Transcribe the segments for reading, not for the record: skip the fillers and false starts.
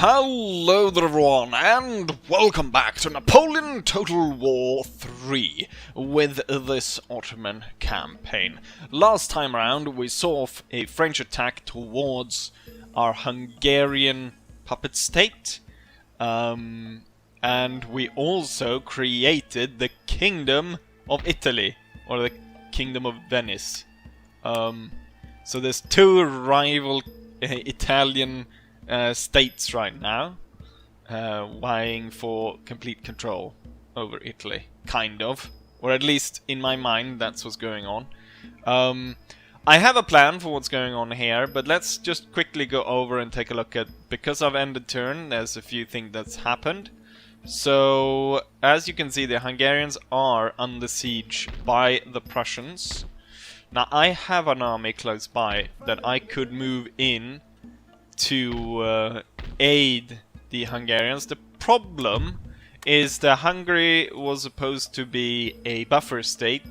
Hello there everyone, and welcome back to Napoleon Total War 3 with this Ottoman campaign. Last time around we saw a French attack towards our Hungarian puppet state, and we also created the Kingdom of Italy, or the Kingdom of Venice. So there's two rival Italian states right now, vying for complete control over Italy, kind of, or at least in my mind that's what's going on. I have a plan for what's going on here, but let's just quickly go over and take a look at, because I've ended turn, there's a few things that's happened. So as you can see, the Hungarians are under siege by the Prussians. Now I have an army close by that I could move in to aid the Hungarians. The problem is that Hungary was supposed to be a buffer state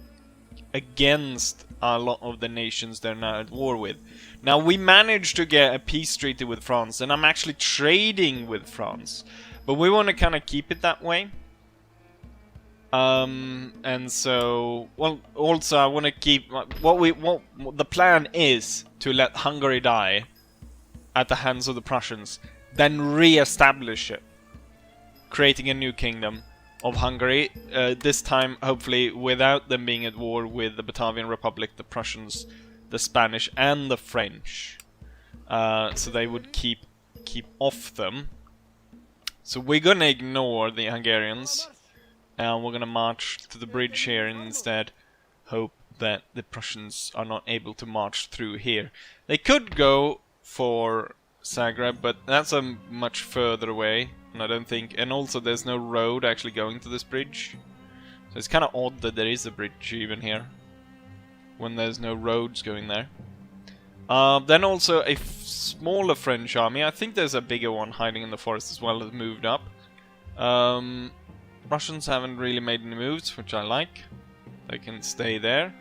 against a lot of the nations they're now at war with. Now we managed to get a peace treaty with France, and I'm actually trading with France, but we want to kind of keep it that way. And so, well, also I want to keep what the plan is to let Hungary die at the hands of the Prussians, then re-establish it, creating a new kingdom of Hungary, this time hopefully without them being at war with the Batavian Republic, the Prussians, the Spanish and the French. So they would keep off them. So we're gonna ignore the Hungarians, and we're gonna march to the bridge here and instead hope that the Prussians are not able to march through here. They could go for Zagreb, but that's a much further away, and I don't think, and also there's no road actually going to this bridge, so it's kind of odd that there is a bridge even here when there's no roads going there. Then also a smaller French army, I think there's a bigger one hiding in the forest as well, has moved up. Russians haven't really made any moves, which I like. They can stay there.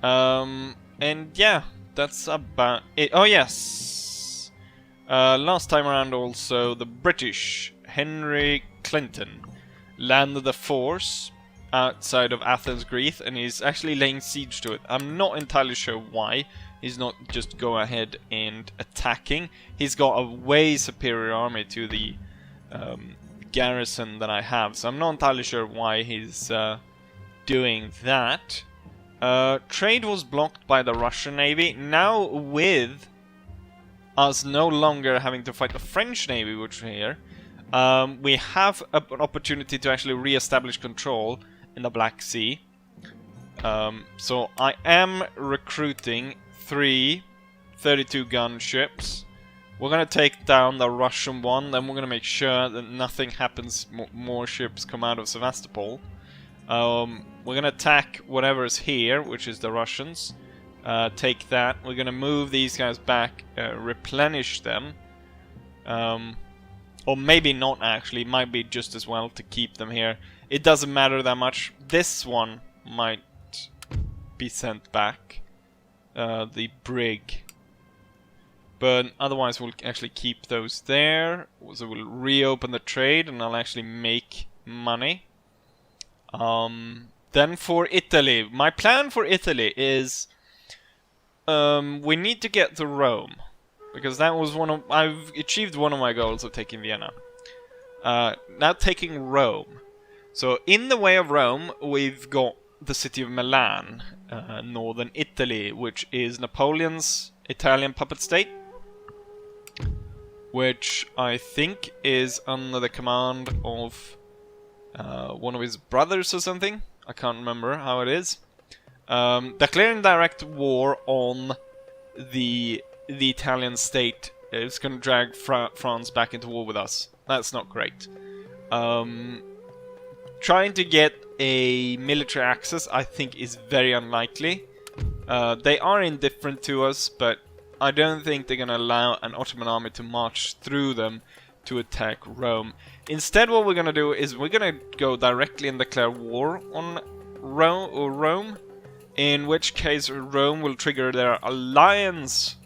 And yeah, that's about it. Oh yes! Last time around also, the British, Henry Clinton, landed a force outside of Athens, Greece, and he's actually laying siege to it. I'm not entirely sure why. He's not just go ahead and attacking. He's got a way superior army to the garrison that I have, so I'm not entirely sure why he's doing that. Trade was blocked by the Russian Navy. Now with us no longer having to fight the French Navy, which are here, we have an opportunity to actually re-establish control in the Black Sea. So I am recruiting 3 32-gun ships. We're gonna take down the Russian one, then we're gonna make sure that nothing happens, more ships come out of Sevastopol. We're gonna attack whatever's here, which is the Russians. Take that. We're gonna move these guys back, replenish them. Or maybe not actually, might be just as well to keep them here. It doesn't matter that much. This one might be sent back, the brig. But otherwise we'll actually keep those there. So we'll reopen the trade and I'll actually make money. Then for Italy, my plan for Italy is we need to get to Rome, because that was I've achieved one of my goals of taking Vienna. Now taking Rome. So in the way of Rome, we've got the city of Milan, northern Italy, which is Napoleon's Italian puppet state, which I think is under the command of one of his brothers or something. I can't remember how it is. Declaring direct war on the Italian state is going to drag France back into war with us. That's not great. Trying to get a military access, I think, is very unlikely. They are indifferent to us, but I don't think they're going to allow an Ottoman army to march through them to attack Rome. Instead, what we're going to do is we're going to go directly and declare war on Rome, in which case Rome will trigger their alliance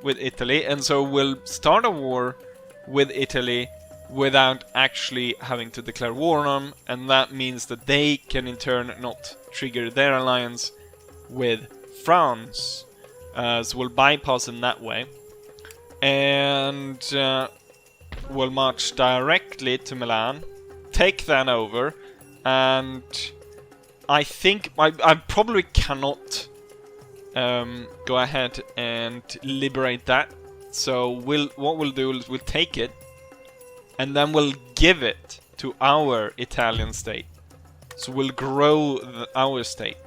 with Italy, and so we'll start a war with Italy without actually having to declare war on them, and that means that they can in turn not trigger their alliance with France. So we'll bypass them that way, and we'll march directly to Milan, take that over, and I think I probably cannot go ahead and liberate that. So what we'll do is we'll take it, and then we'll give it to our Italian state. So we'll grow our state.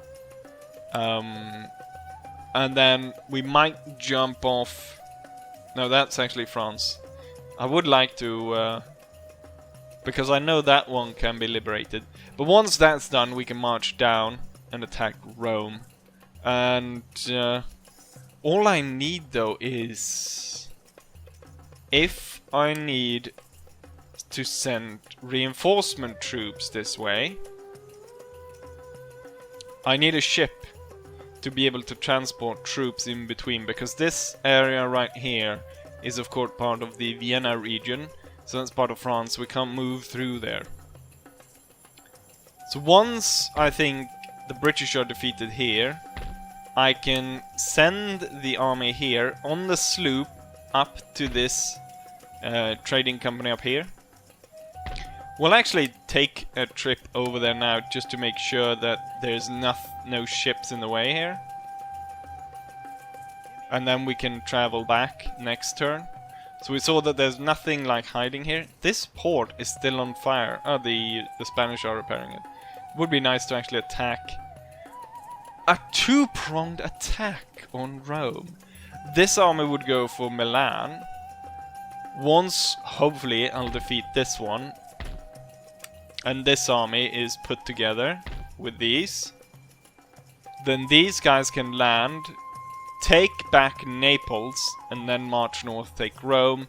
And then we might jump off... No, that's actually France. I would like to... because I know that one can be liberated. But once that's done, we can march down and attack Rome. And all I need, though, is... if I need to send reinforcement troops this way, I need a ship to be able to transport troops in between, because this area right here is of course part of the Vienna region, so that's part of France. We can't move through there. So once I think the British are defeated here, I can send the army here on the sloop up to this trading company up here. We'll actually take a trip over there now just to make sure that there's no ships in the way here. And then we can travel back next turn. So we saw that there's nothing like hiding here. This port is still on fire. Oh, the Spanish are repairing it. Would be nice to actually attack. A two-pronged attack on Rome. This army would go for Milan. Once, hopefully, I'll defeat this one. And this army is put together with these. Then these guys can land, take back Naples, and then march north, take Rome.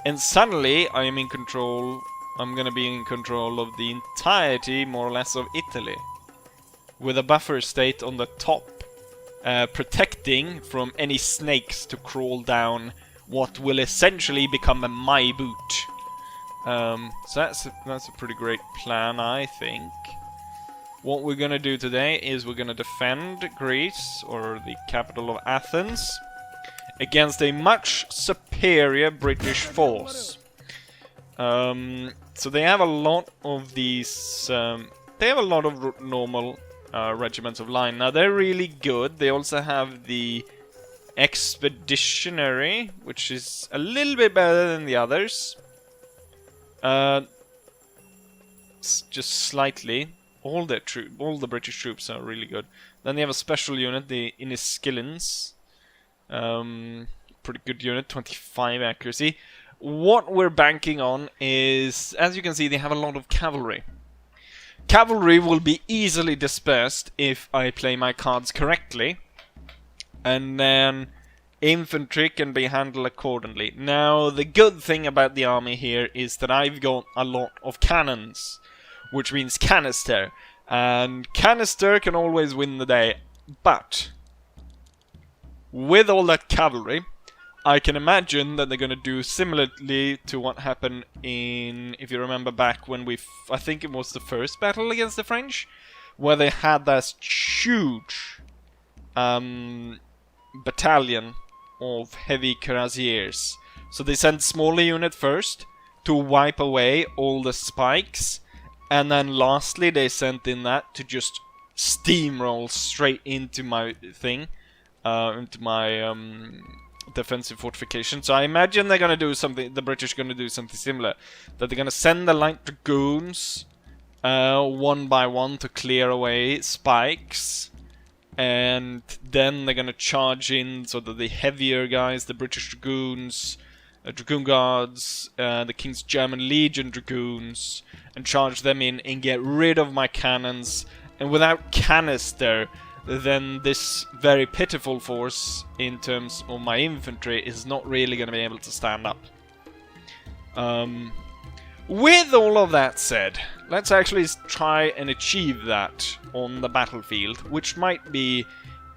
And suddenly I am in control. I'm gonna be in control of the entirety, more or less, of Italy, with a buffer state on the top, protecting from any snakes to crawl down what will essentially become a my boot. So that's a pretty great plan, I think. What we're gonna do today is we're gonna defend Greece, or the capital of Athens, against a much superior British force. So they have a lot of these... they have a lot of normal regiments of line. Now they're really good. They also have the expeditionary, which is a little bit better than the others. Just slightly. All the British troops are really good. Then they have a special unit, the Inniskillens. Pretty good unit, 25 accuracy. What we're banking on is, as you can see, they have a lot of cavalry. Cavalry will be easily dispersed if I play my cards correctly. And then infantry can be handled accordingly. Now, the good thing about the army here is that I've got a lot of cannons, which means canister. And canister can always win the day. But with all that cavalry, I can imagine that they're going to do similarly to what happened in, if you remember back when I think it was the first battle against the French, where they had this huge battalion of heavy cuirassiers. So they sent smaller unit first to wipe away all the spikes, and then lastly they sent in that to just steamroll straight into my thing, into my defensive fortification. So I imagine they're gonna do something. The British are gonna do something similar. That they're gonna send the light dragoons one by one to clear away spikes, and then they're gonna charge in. So that the heavier guys, the British dragoons, dragoon guards, the King's German Legion dragoons, and charge them in and get rid of my cannons. And without canister, then this very pitiful force in terms of my infantry is not really going to be able to stand up. With all of that said, let's actually try and achieve that on the battlefield, which might be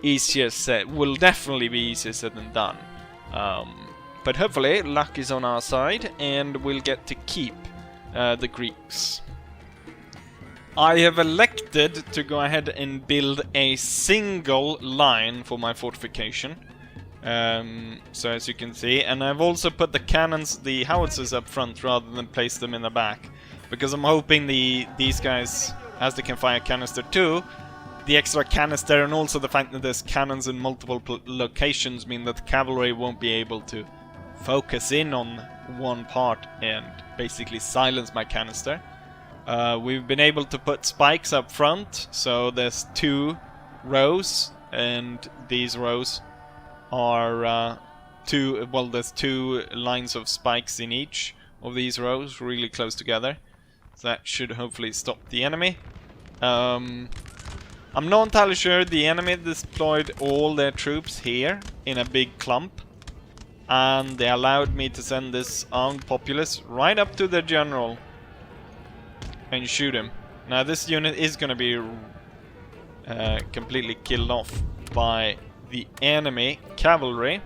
easier said, will definitely be easier said than done. But hopefully luck is on our side and we'll get to keep the Greeks. I have elected to go ahead and build a single line for my fortification. So as you can see, and I've also put the cannons, the howitzers up front rather than place them in the back. Because I'm hoping these guys, as they can fire canister too, the extra canister and also the fact that there's cannons in multiple locations mean that the cavalry won't be able to focus in on one part and basically silence my canister. We've been able to put spikes up front, so there's 2 rows, and these rows are there's 2 lines of spikes in each of these rows, really close together. So that should hopefully stop the enemy. I'm not entirely sure. The enemy deployed all their troops here in a big clump, and they allowed me to send this armed populace right up to their general and shoot him. Now this unit is going to be completely killed off by the enemy cavalry,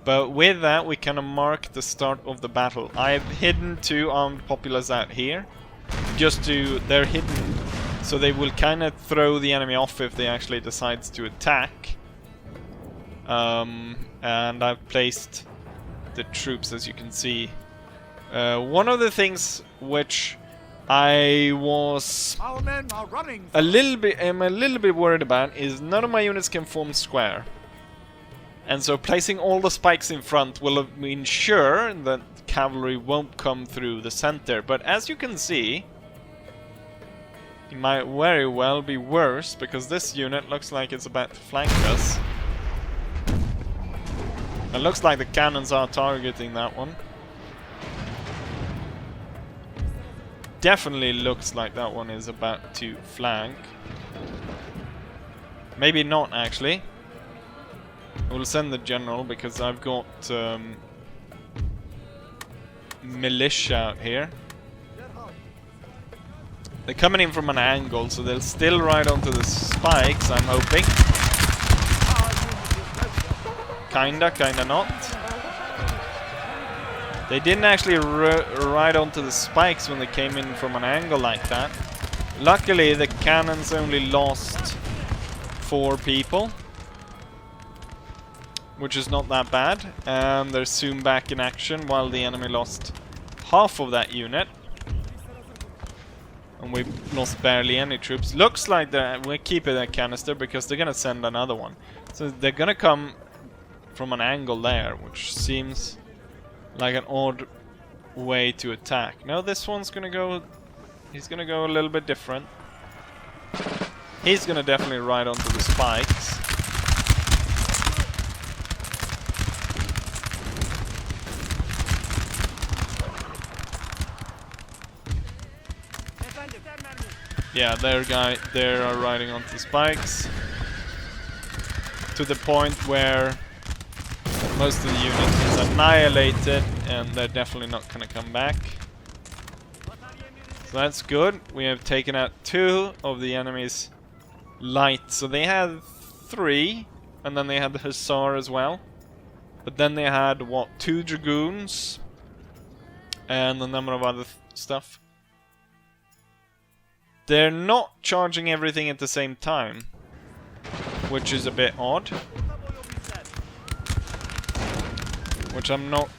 but with that we kind of mark the start of the battle. I've hidden 2 armed populace out here, they're hidden so they will kind of throw the enemy off if they actually decides to attack. And I've placed the troops, as you can see. One of the things which I was a little bit worried about is none of my units can form square, and so placing all the spikes in front will ensure that cavalry won't come through the center. But as you can see, it might very well be worse, because this unit looks like it's about to flank us. It looks like the cannons are targeting that one. Definitely looks like that one is about to flank. Maybe not, actually. We'll send the general, because I've got militia out here. They're coming in from an angle, so they'll still ride onto the spikes, I'm hoping. Kinda not. They didn't actually ride onto the spikes when they came in from an angle like that. Luckily, the cannons only lost 4 people, which is not that bad. And they're soon back in action, while the enemy lost half of that unit. And we've lost barely any troops. Looks like we're keeping that canister, because they're gonna send another one. So they're gonna come from an angle there, which seems like an odd way to attack. No, this one's gonna go... He's gonna go a little bit different. He's gonna definitely ride onto the spikes. Yeah, they are riding onto the spikes. To the point where most of the unit is annihilated, and they're definitely not going to come back. So that's good. We have taken out 2 of the enemy's light. So they had 3, and then they had the hussar as well. But then they had, what, 2 dragoons, and a number of other stuff. They're not charging everything at the same time, which is a bit odd. Which I'm not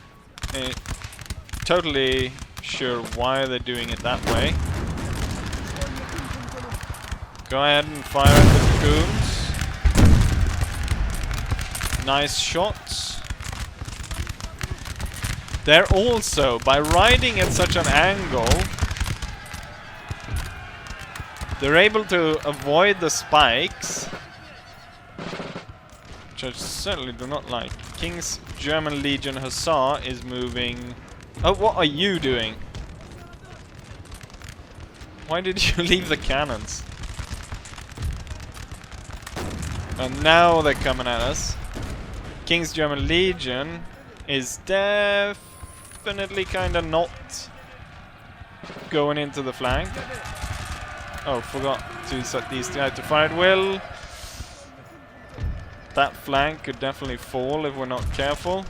totally sure why they're doing it that way. Go ahead and fire at the dragoons. Nice shots. They're also, by riding at such an angle, they're able to avoid the spikes, which I certainly do not like. King's German Legion Hussar is moving... Oh, what are you doing? Why did you leave the cannons? And now they're coming at us. King's German Legion is definitely kinda not going into the flank. Oh, forgot to set these guys to fire at will. That flank could definitely fall if we're not careful.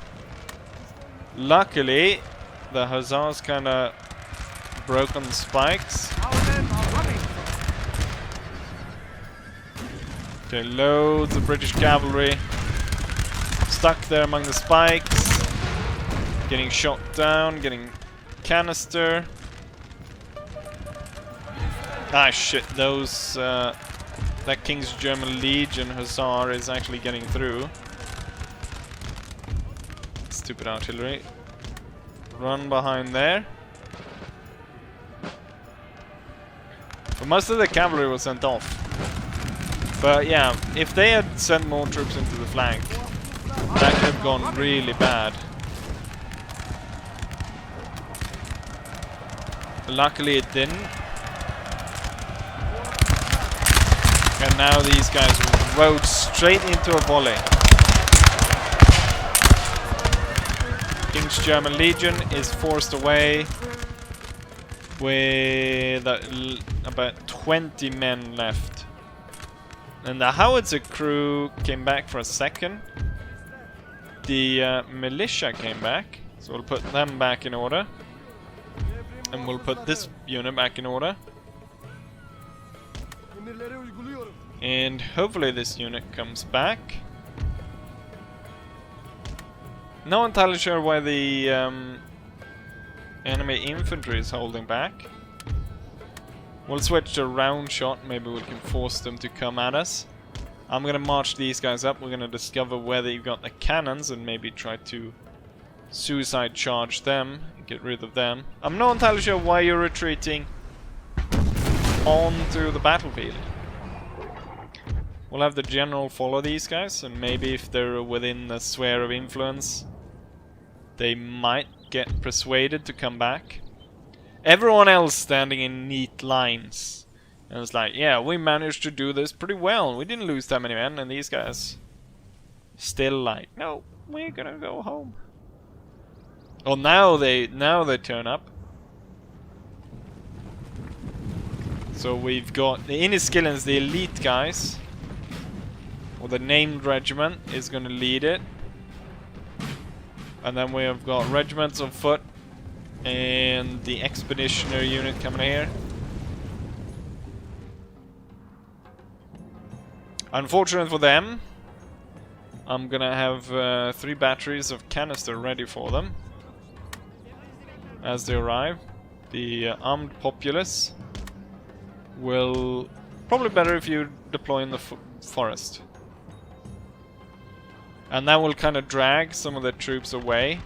Luckily, The hussars kind of broke on the spikes. Okay, loads of British cavalry stuck there among the spikes, getting shot down, getting canister. Ah shit, those that King's German Legion Hussar is actually getting through. Stupid artillery. Run behind there. But most of the cavalry was sent off. But yeah, if they had sent more troops into the flank, that could have gone really bad. Luckily it didn't. And now these guys rode straight into a volley. King's German Legion is forced away with about 20 men left. And the howitzer crew came back for a second. The militia came back, so we'll put them back in order. And we'll put this unit back in order. And hopefully this unit comes back. Not entirely sure why the enemy infantry is holding back. We'll switch to round shot, maybe we can force them to come at us. I'm gonna march these guys up, we're gonna discover where they've got the cannons and maybe try to suicide charge them, get rid of them. I'm not entirely sure why you're retreating onto the battlefield. We'll have the general follow these guys, and maybe if they're within the sphere of influence, they might get persuaded to come back. Everyone else standing in neat lines. And it's like, yeah, we managed to do this pretty well. We didn't lose that many men, and these guys still like, no, we're gonna go home. Oh, now they turn up. So we've got the Inniskillens, the elite guys. Or the named regiment is gonna lead it. And then we have got regiments of foot and the expeditionary unit coming here. Unfortunate for them, I'm gonna have 3 batteries of canister ready for them as they arrive. The armed populace will probably better if you deploy in the forest. And that will kind of drag some of the troops away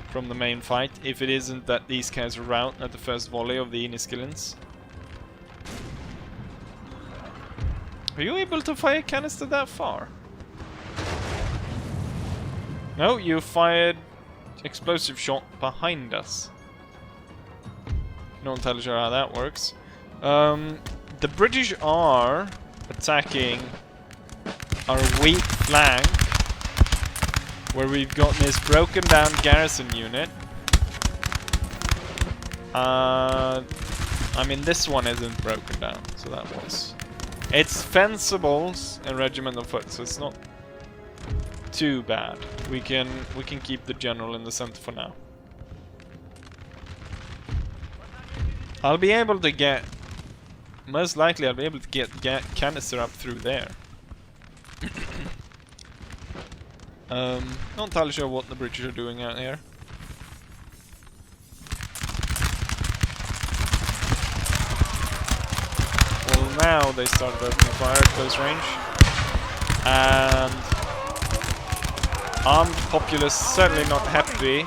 from the main fight, if it isn't that these guys are out at the first volley of the Inniskillens. Are you able to fire canister that far? No, you fired explosive shot behind us. Not entirely sure how that works. The British are attacking our weak flank, where we've got this broken down garrison unit. I mean, this one isn't broken down, so that was. It's fencibles and regiment of foot, so it's not too bad. We can keep the general in the center for now. I'll be able to get, most likely I'll be able to get canister up through there. Not entirely sure what the British are doing out here. Well, now they started opening fire at close range. And armed populace certainly not happy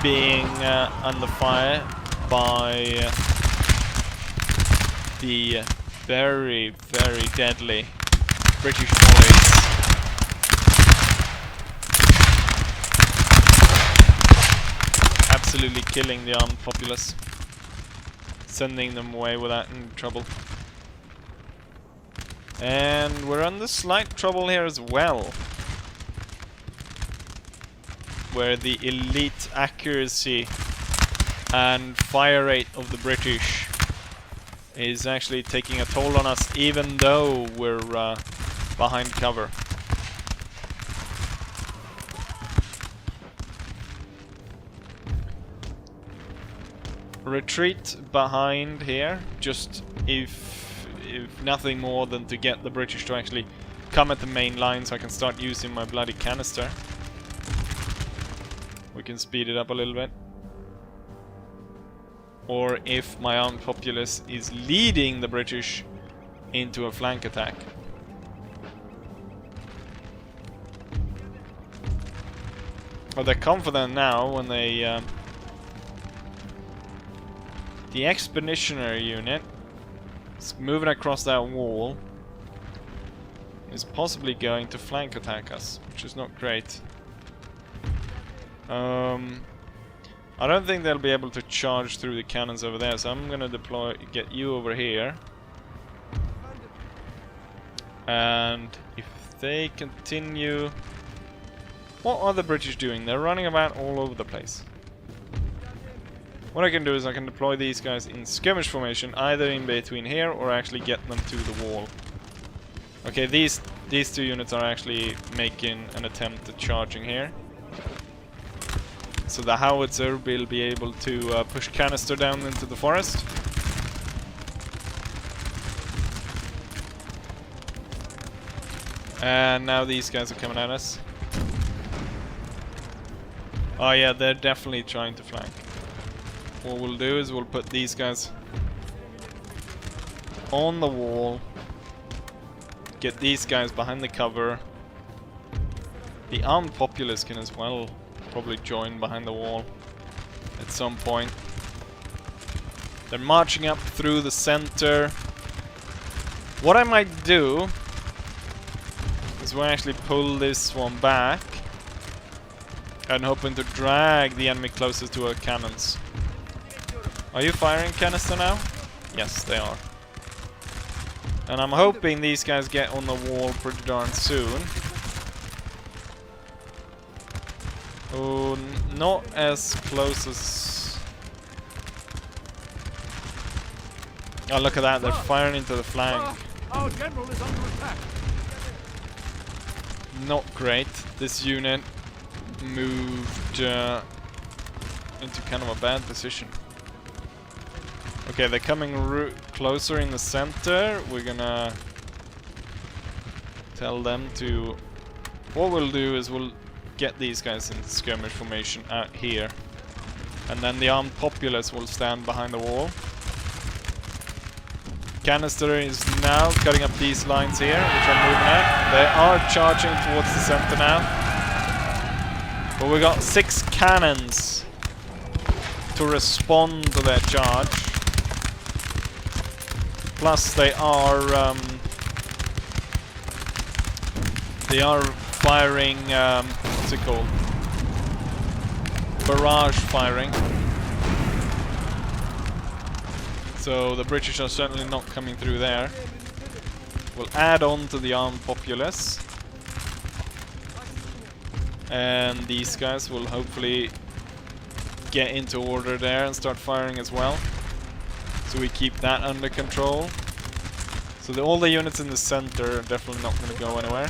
being under fire by the very, very deadly British volleys. Absolutely killing the armed populace, sending them away without any trouble. And we're under slight trouble here as well, where the elite accuracy and fire rate of the British is actually taking a toll on us, even though we're behind cover. retreat behind here, just if nothing more than to get the British to actually come at the main line so I can start using my bloody canister. We can speed it up a little bit. Or if my armed populace is leading the British into a flank attack. Well, they're confident now when they... the expeditionary unit is moving across that wall, is possibly going to flank attack us, which is not great. I don't think they'll be able to charge through the cannons over there, so I'm gonna get you over here. And if they continue... What are the British doing? They're running about all over the place. What I can do is I can deploy these guys in skirmish formation, either in between here or actually get them to the wall. Okay, these two units are actually making an attempt at charging here. So the howitzer will be able to push canister down into the forest. And now these guys are coming at us. Oh yeah, they're definitely trying to flank. What we'll do is we'll put these guys on the wall. Get these guys behind the cover. The armed populace can as well probably join behind the wall at some point. They're marching up through the center. What I might do is we'll actually pull this one back and hoping to drag the enemy closer to our cannons. Are you firing canister now? Yes, they are. And I'm hoping these guys get on the wall pretty darn soon. Oh, not as close as... Oh, look at that, they're firing into the flank. Our general is under attack. Not great. This unit moved into kind of a bad position. Okay, they're coming closer in the center. We're gonna tell them to... What we'll do is we'll get these guys in skirmish formation out here. And then the armed populace will stand behind the wall. Canister is now cutting up these lines here, which are moving out. They are charging towards the center now. But we got 6 cannons to respond to their charge. Plus they are firing what's it called? Barrage firing. So the British are certainly not coming through there. We'll add on to the armed populace. And these guys will hopefully get into order there and start firing as well. So we keep that under control. So all the units in the center are definitely not going to go anywhere.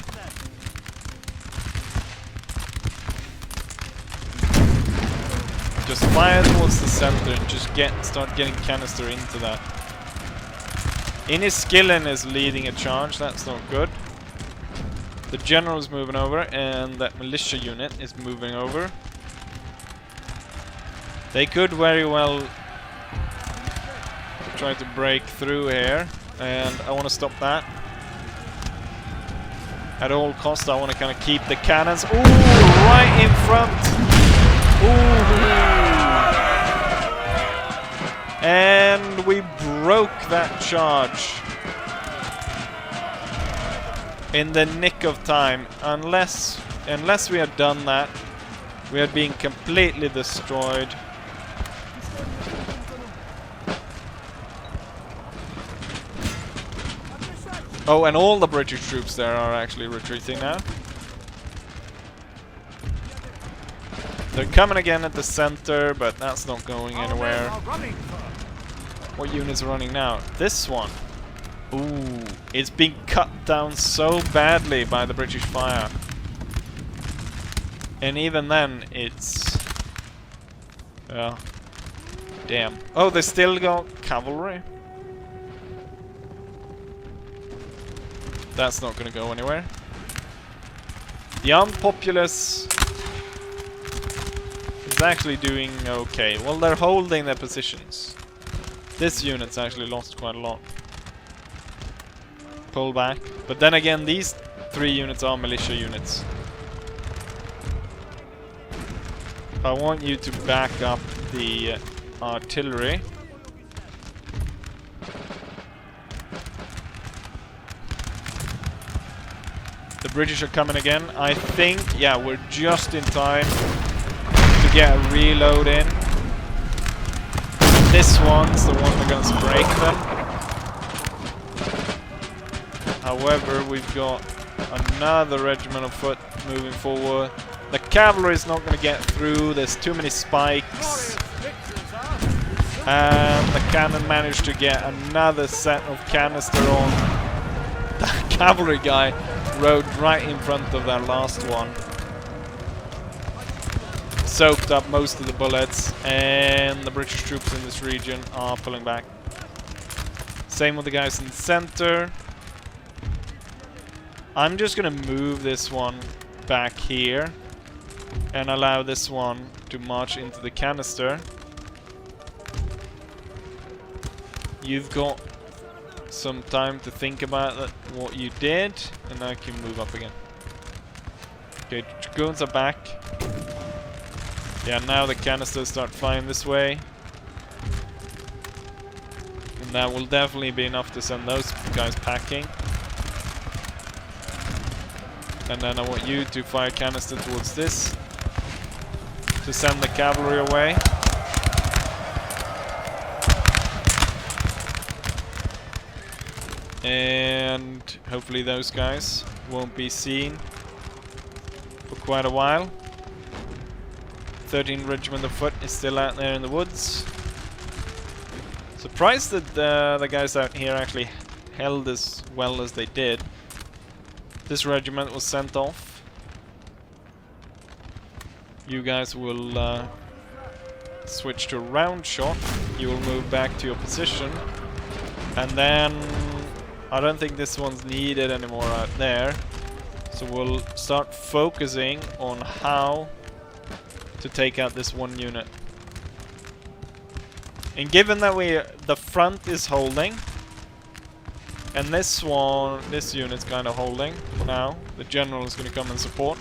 Just fire towards the center and just start getting canister into that. Inniskillen is leading a charge, that's not good. The general is moving over and that militia unit is moving over. They could very well try to break through here, and I want to stop that. At all costs, I want to kind of keep the cannons. Ooh, right in front! Ooh! And we broke that charge in the nick of time. Unless we had done that, we had been completely destroyed. Oh, and all the British troops there are actually retreating now. They're coming again at the center, but that's not going anywhere. What unit's running now? This one. Ooh, it's been cut down so badly by the British fire. And even then, it's... yeah. Damn. Oh, they still got cavalry? That's not gonna go anywhere. The armed populace is actually doing okay. Well, they're holding their positions. This unit's actually lost quite a lot. Pull back. But then again, these 3 units are militia units. I want you to back up the artillery. The British are coming again. I think, yeah, we're just in time to get a reload in. This one's the one we're going to break them. However, we've got another regiment of foot moving forward. The cavalry is not going to get through. There's too many spikes. And the cannon managed to get another set of canister on. The cavalry guy rode right in front of that last one. Soaked up most of the bullets, and the British troops in this region are pulling back. Same with the guys in the center. I'm just gonna move this one back here and allow this one to march into the canister. You've got some time to think about what you did, and I can move up again. Okay, dragoons are back. Yeah, now the canisters start flying this way. And that will definitely be enough to send those guys packing. And then I want you to fire canister towards this to send the cavalry away. And hopefully those guys won't be seen for quite a while. 13th Regiment of Foot is still out there in the woods. Surprised that the guys out here actually held as well as they did. This regiment was sent off. You guys will switch to round shot. You will move back to your position. And then I don't think this one's needed anymore out there. So we'll start focusing on how to take out this one unit. And given that the front is holding, and this unit's kind of holding now, the general is going to come and support.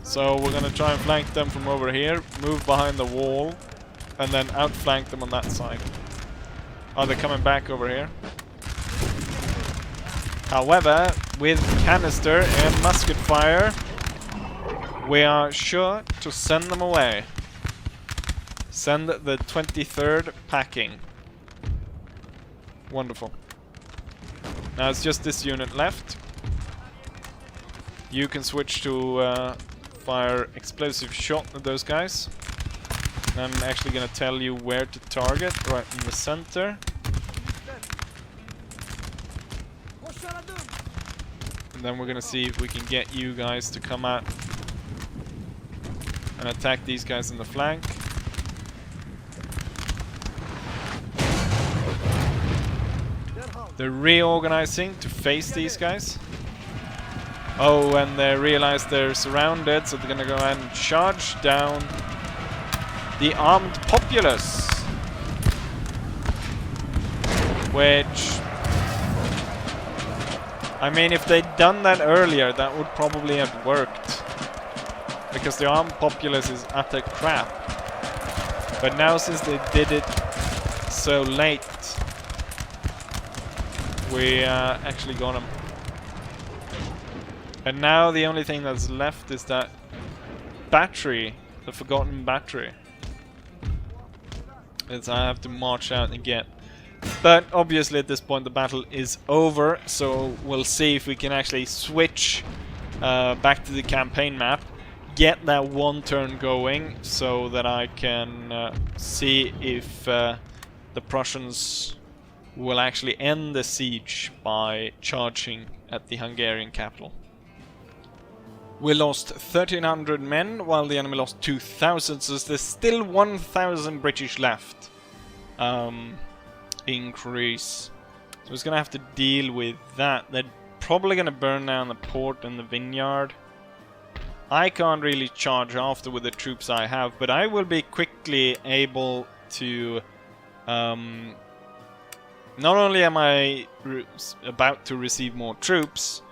So we're going to try and flank them from over here, move behind the wall, and then outflank them on that side. Are they coming back over here? However, with canister and musket fire, we are sure to send them away. Send the 23rd packing. Wonderful. Now it's just this unit left. You can switch to fire explosive shot at those guys. And I'm actually going to tell you where to target, right in the center. And then we're going to see if we can get you guys to come out and attack these guys in the flank. They're reorganizing to face these guys. Oh, and they realize they're surrounded, so they're gonna go ahead and charge down the armed populace. Which, I mean, if they'd done that earlier, that would probably have worked. Because the armed populace is utter crap. But now, since they did it so late, we actually got them. And now the only thing that's left is that battery, the forgotten battery. As I have to march out and get. But obviously at this point the battle is over, so we'll see if we can actually switch back to the campaign map, get that one turn going, so that I can see if the Prussians will actually end the siege by charging at the Hungarian capital. We lost 1,300 men, while the enemy lost 2,000, so there's still 1,000 British left. increase. So it's gonna have to deal with that. They're probably gonna burn down the port and the vineyard. I can't really charge after with the troops I have, but I will be quickly able to... not only am I about to receive more troops,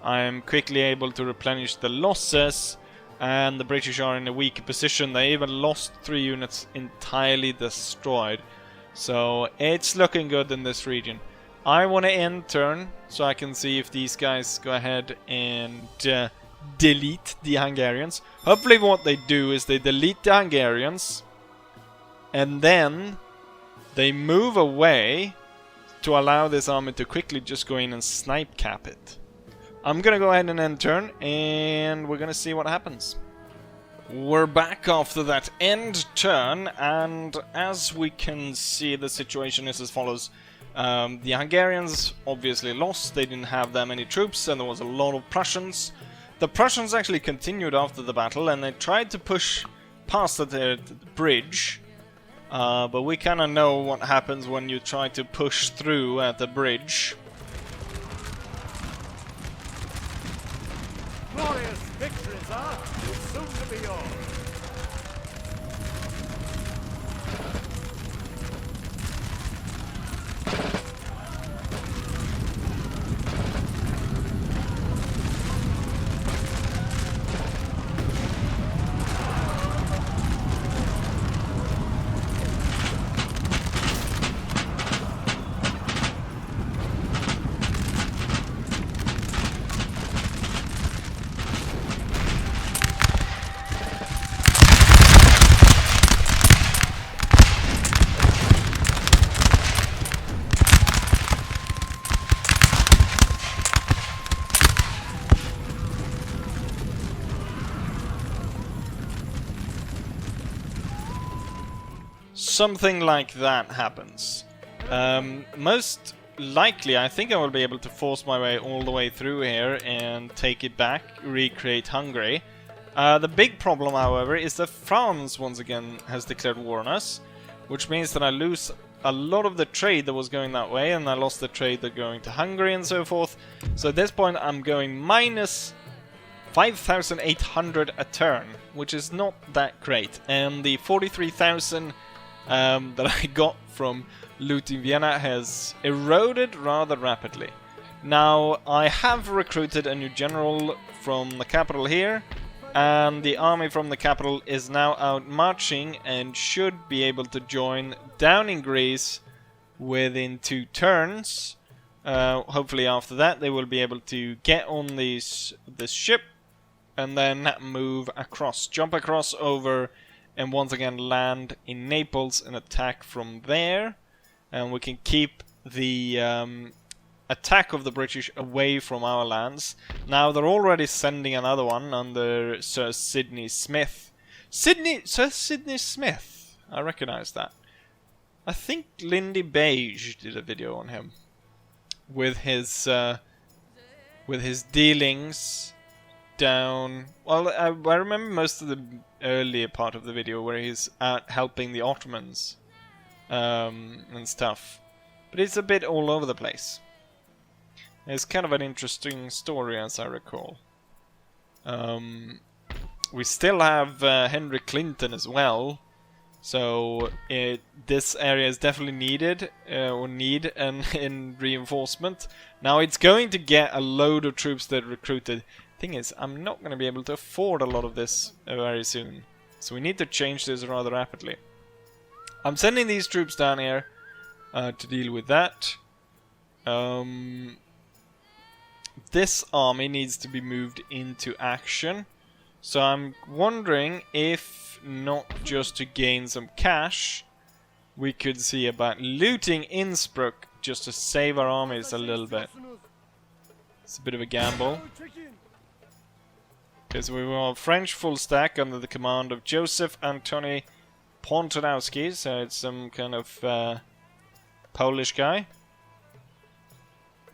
I am quickly able to replenish the losses, and the British are in a weaker position. They even lost 3 units entirely destroyed. So it's looking good in this region. I want to end turn so I can see if these guys go ahead and delete the Hungarians. Hopefully what they do is they delete the Hungarians and then they move away to allow this army to quickly just go in and snipe cap it. I'm gonna go ahead and end turn and we're gonna see what happens. We're back after that end turn, and as we can see, the situation is as follows. The Hungarians obviously lost. They didn't have that many troops and there was a lot of Prussians. The Prussians actually continued after the battle and they tried to push past the bridge, but we kind of know what happens when you try to push through at the bridge. Glorious victories are soon to be yours. Something like that happens. Most likely, I think I will be able to force my way all the way through here and take it back, recreate Hungary. The big problem, however, is that France once again has declared war on us, which means that I lose a lot of the trade that was going that way, and I lost the trade that going to Hungary and so forth. So at this point I'm going minus 5,800 a turn, which is not that great, and the 43,000 that I got from looting Vienna has eroded rather rapidly. Now, I have recruited a new general from the capital here, and the army from the capital is now out marching and should be able to join down in Greece within 2 turns. Hopefully after that they will be able to get on this ship and then move across, jump across over, and once again land in Naples and attack from there. And we can keep the attack of the British away from our lands. Now they're already sending another one under Sir Sidney Smith. Sir Sidney Smith? I recognize that. I think Lindy Beige did a video on him. With his dealings down... Well, I remember most of the earlier part of the video where he's out helping the Ottomans and stuff. But it's a bit all over the place. It's kind of an interesting story, as I recall. We still have Henry Clinton as well. So this area is definitely needed, or need in reinforcement. Now it's going to get a load of troops that recruited. Thing is, I'm not going to be able to afford a lot of this very soon. So we need to change this rather rapidly. I'm sending these troops down here to deal with that. This army needs to be moved into action. So I'm wondering if, not just to gain some cash, we could see about looting Innsbruck just to save our armies a little bit. It's a bit of a gamble. Okay, so we want French full stack under the command of Joseph Antoni Pontonowski, so it's some kind of Polish guy.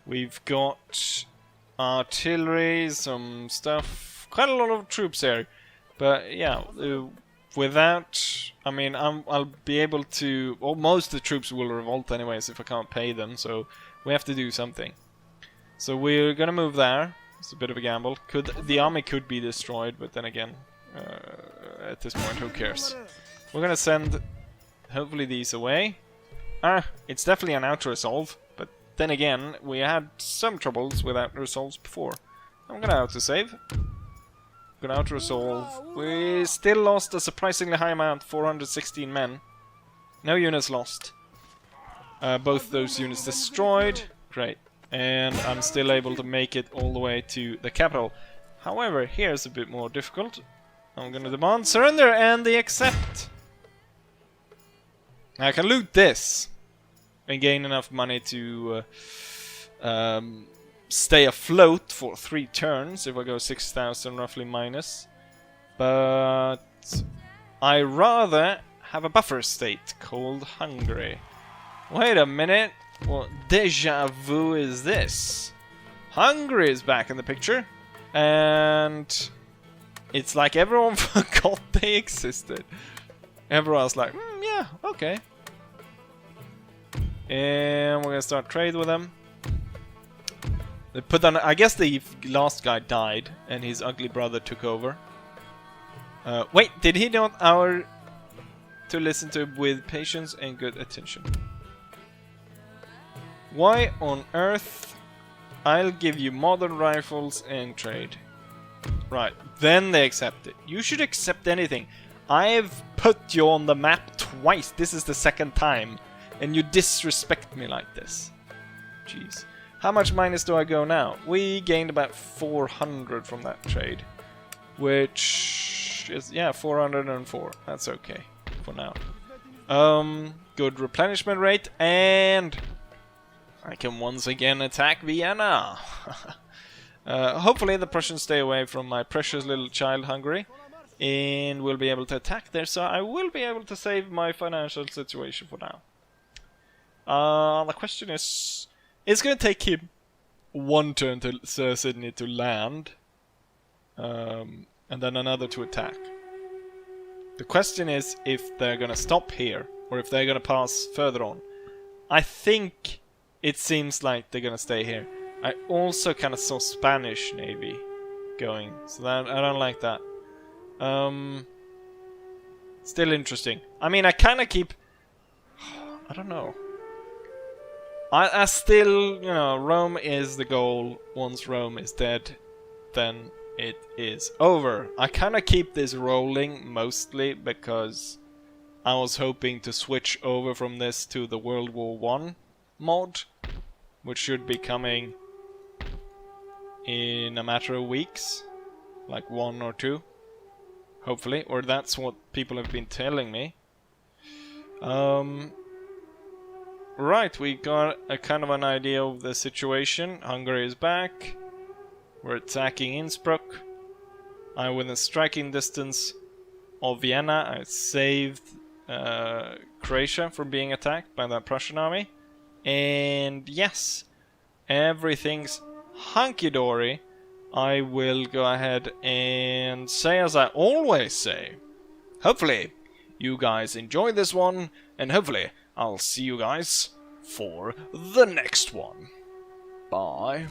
We've got artillery, some stuff, quite a lot of troops here. But yeah, without... I mean, I'll be able to... Well, most of the troops will revolt anyways if I can't pay them, so we have to do something. So we're gonna move there. It's a bit of a gamble. The army could be destroyed, but then again, at this point, who cares? We're gonna send, hopefully, these away. It's definitely an auto-resolve, but then again, we had some troubles with auto-resolves before. I'm gonna auto-save. Gonna auto-resolve. We still lost a surprisingly high amount, 416 men. No units lost. Both those units destroyed. Great. And I'm still able to make it all the way to the capital. However, here's a bit more difficult. I'm gonna demand surrender, and they accept. I can loot this and gain enough money to stay afloat for 3 turns if I go 6,000 roughly minus. But I rather have a buffer state called Hungary. Wait a minute. What deja vu is this? Hungary is back in the picture, and it's like everyone forgot they existed. Everyone's like, yeah, okay. And we're gonna start trade with them. They put on. I guess the last guy died, and his ugly brother took over. Wait, did he not to listen to with patience and good attention? Why on earth? I'll give you modern rifles and trade. Right, then they accept it. You should accept anything. I've put you on the map twice. This is the 2nd time. And you disrespect me like this. Jeez. How much minus do I go now? We gained about 400 from that trade. Which is, yeah, 404. That's okay for now. Good replenishment rate, and I can once again attack Vienna. Hopefully the Prussians stay away from my precious little child Hungary, and we'll be able to attack there, so I will be able to save my financial situation for now. The question is, it's going to take him 1 turn to Sir Sydney to land, and then another to attack. The question is if they're going to stop here, or if they're going to pass further on. I think it seems like they're going to stay here. I also kind of saw Spanish Navy going, so that, I don't like that. Still interesting. I mean, I kind of keep... I don't know. I still, you know, Rome is the goal. Once Rome is dead, then it is over. I kind of keep this rolling mostly because I was hoping to switch over from this to the World War I mod, which should be coming in a matter of weeks, like 1 or 2, hopefully, or that's what people have been telling me. Right, we got a kind of an idea of the situation. Hungary is back. We're attacking Innsbruck. I'm within striking distance of Vienna. I saved Croatia from being attacked by that Prussian army. And yes, everything's hunky-dory. I will go ahead and say as I always say. Hopefully you guys enjoy this one, and hopefully I'll see you guys for the next one. Bye.